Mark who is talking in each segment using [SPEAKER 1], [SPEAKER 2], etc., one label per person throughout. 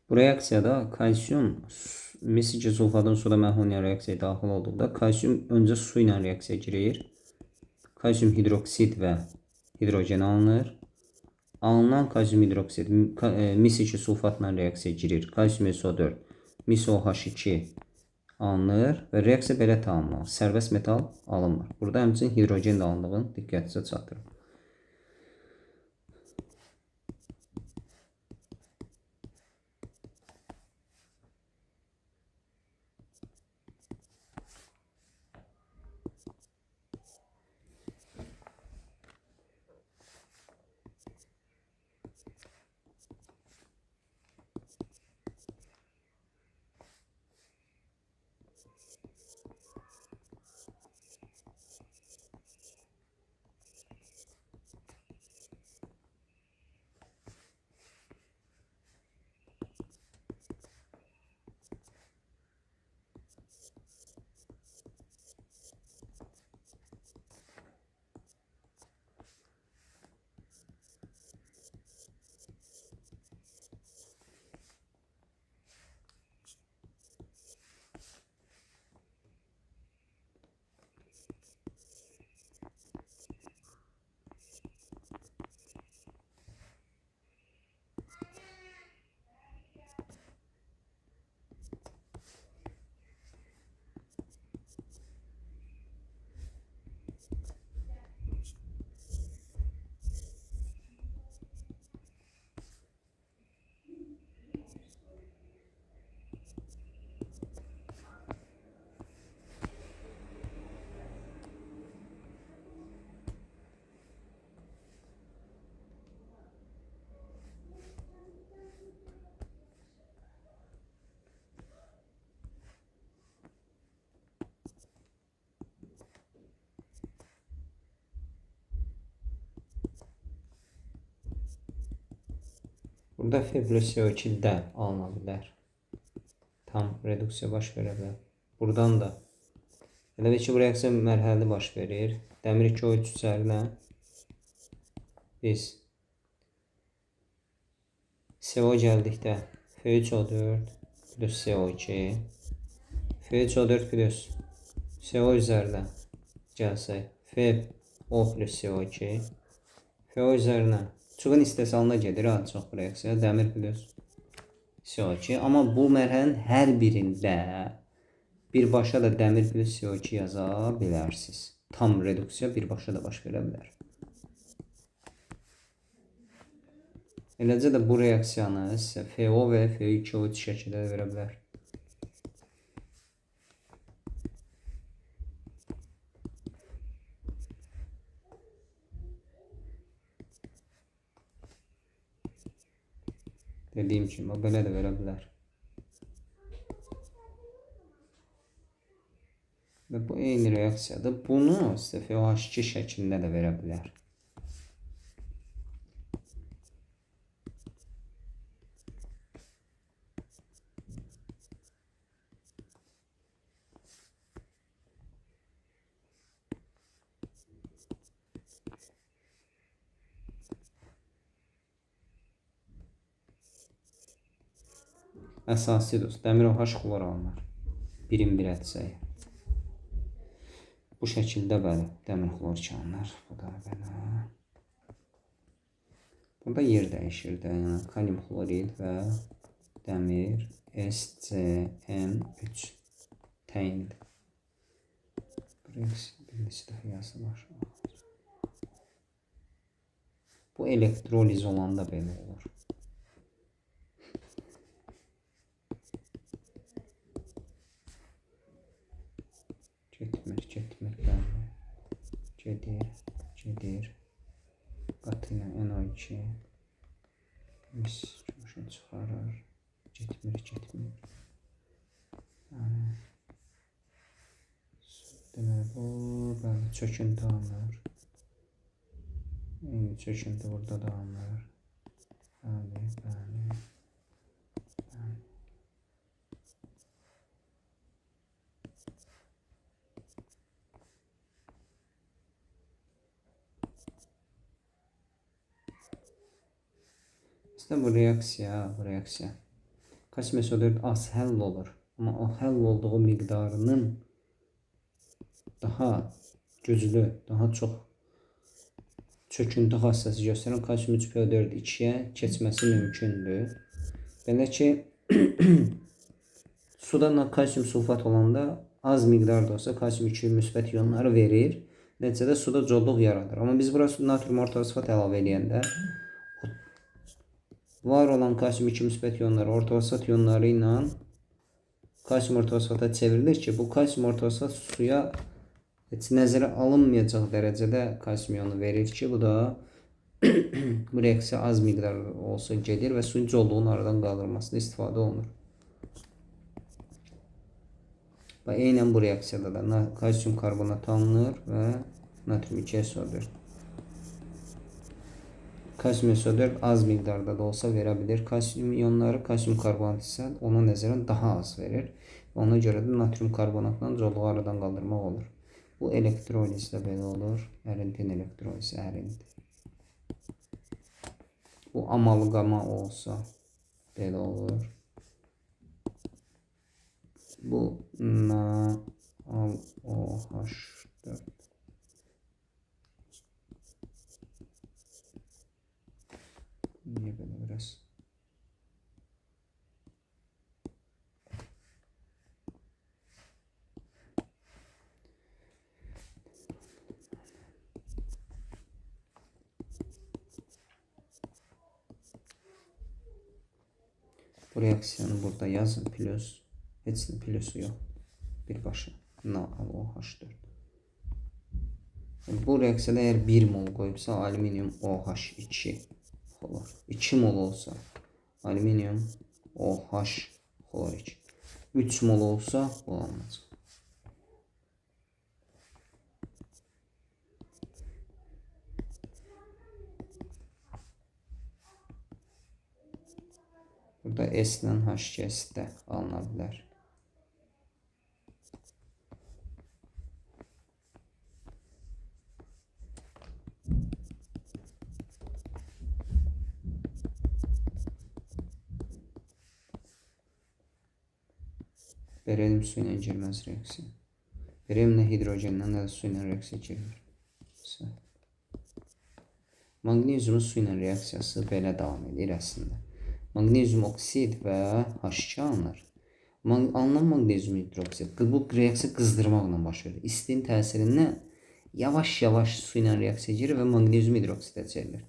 [SPEAKER 1] Bu reaksiyada kalsium mesici sulfatın suda məhv olunan reaksiyaya daxil olduqda kalsium öncə su ilə reaksiyaya girir. Kalsium hidroksid və hidrogen alınır. Alınan kalsium hidroksid mis2 sulfatla reaksiyaya girir. Kalsium SO4 mis OH2 alınır və reaksiya belə tamamlanır. Sərbəst metal alınmır. Burada həmçinin hidrogen də alındığını diqqətinizə çatdırın. Burada FeBrO2 də alına bilər. Tam reduksiya baş verə bilər. Buradan da elə ki, bu reaksiya mərhələli baş verir. Dəmir 2O3 üzərinə biz CO gəldikdə F3O4 plus CO2 F3O4 plus CO üzərinə gəlsək FO plus CO2 FO üzərinə çuğun istehsalına gedir çox bu reaksiya. Dəmir plus CO2. Amma bu mərhələnin hər birində birbaşa da dəmir plus CO2 yaza bilərsiniz. Tam reduksiya birbaşa da baş verə bilər. Eləcə də bu reaksiyanı sizə FO və F2O3 şəkildə verə bilər. Dediyim kimi, o belə də verə bilər. Və bu eyni reaksiyadır. Bunu sizə FOH2 şəklində də verə bilər. Əsasi dost, dəmir OH xlor alınır. 1-in 1 ədəsi. Bu şəkildə bəli, dəmir xlor alınır. Bu da belə. Burada yer dəyişir də, yəni kalium xlorid və dəmir SCN3 təyindir. Birisi də yazılır. Bu elektroliz olanda belə olur. Getmir bəli. Gedir. Qatı ilə NO2 mis coşun çıxarır. Getmir. Yəni demək bu bəli çöküntü alınır. Eyni çöküntü burada da alınır. Bəli. İşte bu reaksiya Kalsium SO4 az həll olur. Amma o həll olduğu miqdarının daha güclü, daha çox çöküntü xassəsi göstərən kalsium 3PO4 2-yə keçməsi mümkündür. Belə ki, suda kalsium sulfat olanda az miqdarda olsa kalsium 2 müsbət ionları verir. Nəticədə suda codluq yaradır. Amma biz burası natrium ortofosfat əlavə edəndə var olan kalsium 2 müsbət ionları ortofosfat ionları ilə kalsium ortofosfata çevrilir ki, bu kalsium ortofosfat suya heç nəzərə alınmayacaq dərəcədə kalsium ionu verir ki, bu da bu reaksiya az miqdar olsa gedir və suyun codluğunun aradan qaldırılmasında istifadə olunur. Eynən bu reaksiyada da kalsium karbonat alınır və natrium 2SO4. Kalsium SO4 az miqdarda da olsa verə bilir. Kalsium ionları, kalsium karbonat isə ona nəzərən daha az verir. Ona görə də natrium karbonatla codluğu aradan qaldırmaq olur. Bu elektrolizdə belə olur. Ərintin elektrolizi, ərinti. Bu amalqama olsa belə olur. Bu NaOH4. Niye böyle biraz? Bu reaksiyonu burada yazın. Plus. Hepsinin plusu yok. Birbaşa. NaOH4. Bu reaksiyada eğer 1 mol koyubsa alüminyum OH2 olur. 2 mol olsa alüminyum OH klorik. 3 mol olsa bu olmaz. Burada S ilə H2S də alına bilər. Berilyum su ilə girməz reaksiya. Berilyumla hidrogenlə də su ilə reaksiya girir. Magneziumun su ilə reaksiyası belə davam edir əslində. Magnezium oksid və H2 alınır. Alınan magnezium hidroksid bu reaksiya qızdırmaqla baş verir. İstinin təsirindən yavaş-yavaş su ilə reaksiya girir və magnezium hidroksidə çevrilir.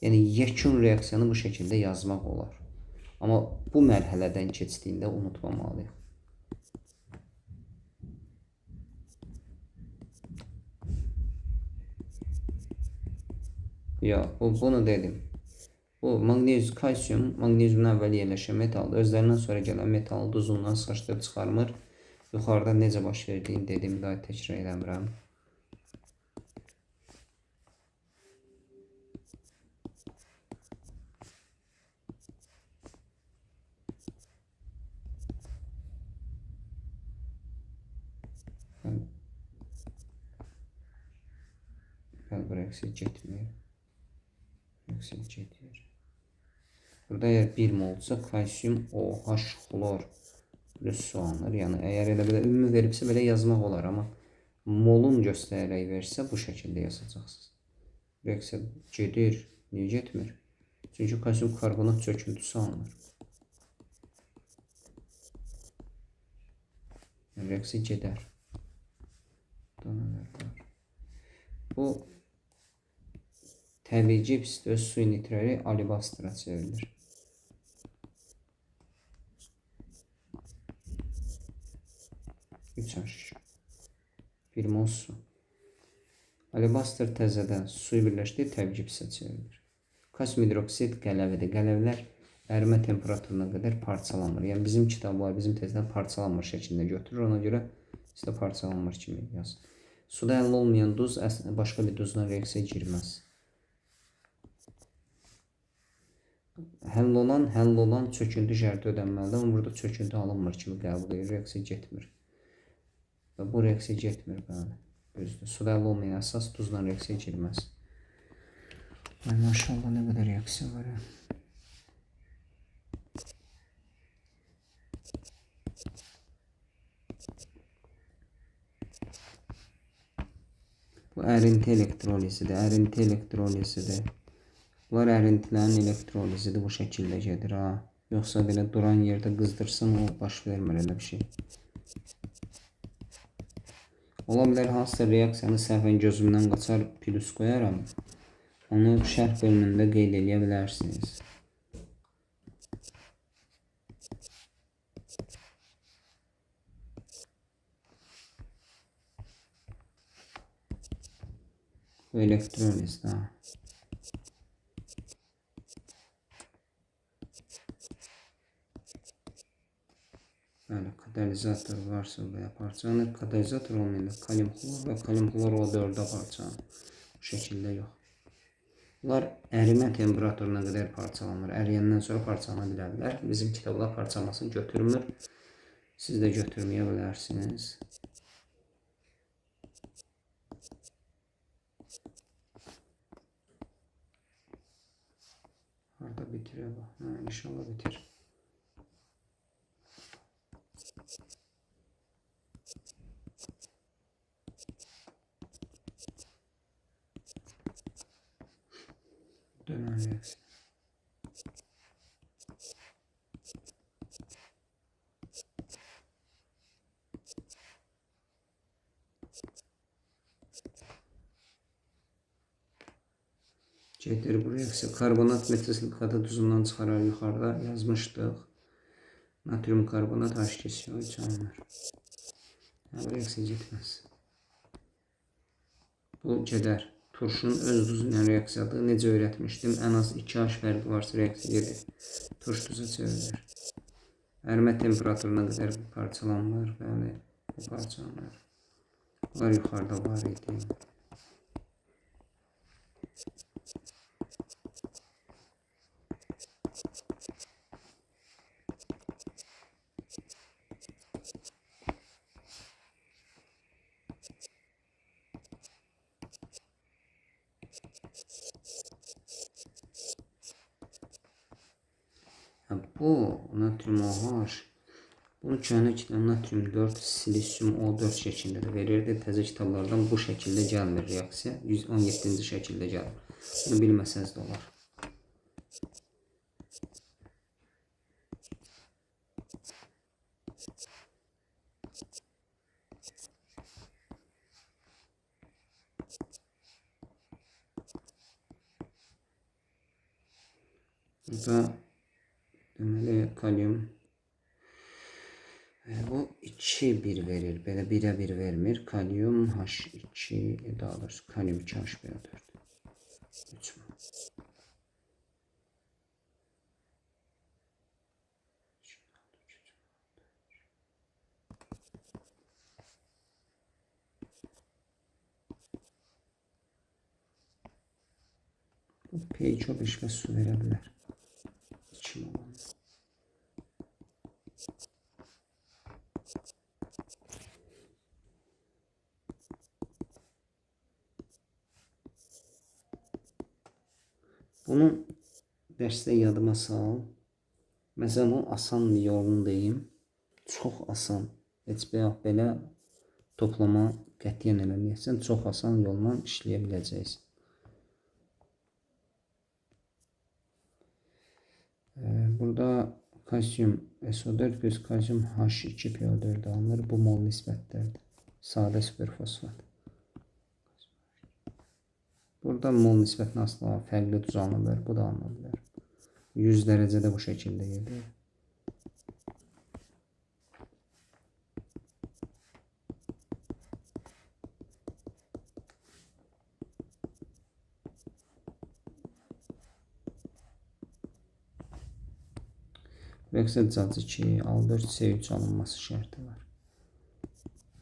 [SPEAKER 1] Yəni yekun reaksiyanı bu şəkildə yazmaq olar. Amma bu mərhələdən keçdiyində unutmamalıyıq. Ya bunu dedim. Bu magnezyum, kalsium, magnezyumdan əvvəl yerləşən metaldır. Özlərindən sonra gələn metalı duzundan sıxışdırıb çıxarmır. Yuxarıda necə baş verdiyini dedim, daha təkrar eləmirəm. Bu reaksiya getmir. Reaksiya gedir. Burada eğer 1 molsa kalsium OH xlor plus su alınır. Yəni əgər elə belə ümumi veribsə belə yazmaq olar, amma molun göstərərək versə bu şəkildə yazacaqsınız. Reaksiya gedir, niyə getmir? Çünki kalsium karbonat çöküntüsü alınır. Reaksiya gedər. Bu təbii cips öz suyu nitrəri alibastıra çevrilir. Bir mol su. Alibastır təzədən suyu birləşdirib təbii cipsə çevrilir. Kalsium hidroksid qələvidir. Qələvlər ərimə temperaturuna qədər parçalanmır. Yəni bizim kitablar, bizim tezdən parçalanmır şəklində götürür. Ona görə sizdə parçalanmır kimi yazın. Suda həll olmayan duz əslində başqa bir duzla reaksiya girməz. Həll olan çöküntü şərti ödənməlidir. Amma burada çöküntü alınmır kimi qəbul edir. Reaksiya getmir. Və bu reaksiya getmir. Bəli. Düzdür. Suda həll olmayan əsas duzla reaksiya girməz. Maşallah nə qədər reaksiya var ya. ərinti elektrolizidir. Ərinti elektrolizidir. Bunlar ərintilərin elektrolizidir. Bu şəkildə gedir ha. Yoxsa belə duran yerdə qızdırsın, o baş vermir elə bir şey. Ola bilər hansısa reaksiyanı səhvən gözümdən qaçar, plus qoyaram. Onu şərh bölümündə qeyd edə bilərsiniz. Bu elektrolizdir ha. Bəli, katalizator varsa veya parçalanır. Katalizator olmayanda kalium xlor və kalium xlor O4'də parçalanır. Bu şəkildə yox. Bunlar ərimə temperaturuna qədər parçalanır. Əriyəndən sonra parçalana bilərlər. Bizim kitabda parçalamasını götürmür. Siz də götürməyə bilərsiniz. Harada bitirir bu? İnşallah bitir. Dönən reaksiya. Gedir bu reaksiya. Karbonat metil silikatı tuzundan çıxarar. Yuxarıda yazmışdıq. Natrium karbonat H2SO çalınır. Bu reaksiya getməz. Bu gedər. Turşunun öz duzu ilə reaksiyadır. Necə öyrətmişdim? Ən az 2H fərqi varsa reaksiya gedir. Turş duza çevrilir. Ərimə temperaturuna qədər parçalanır. Bəli, bu parçalanır. Bunlar yuxarıda var idi. Bu natrium OH, bunu köhnə kitab natrium 4 silisium O4 şəklində də verirdi. Təzə kitablardan bu şəkildə gəlmir reaksiya. 117-ci şəkildə gəlir. Bunu bilməsəniz də olar. Burada deməli kalium bu 2-1 verir. Belə 1'ə 1 vermir. Kalium H2 daha doğrusu kalium 2H4. 3 mu? Bu pH15 və su verə bilər. 2 mu? Bunu dərsdə yadıma sal. Məsələn, o asan bir yolunu deyim. Çox asan. Heç belə toplama qətiyyən eləməyəsən. Çox asan yolla işləyə biləcəksən. Burada kalsiyum SO4 plus kalsiyum H2PO4 alınır. Bu mol nisbətlərdir. Sadə superfosfat. Burada mol nisbətinə asla fərqli tuz alınır. Bu da alınır. 100 dərəcədə bu şəkildə gedir. Reaksiya cacı ki, Al4C3 alınması şərti var.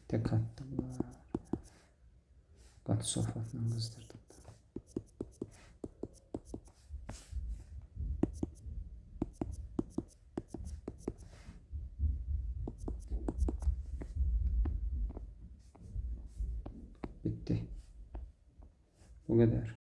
[SPEAKER 1] Tək atdılar. Qatı sulfatla qızdırdım. Bitti. Bu kadar.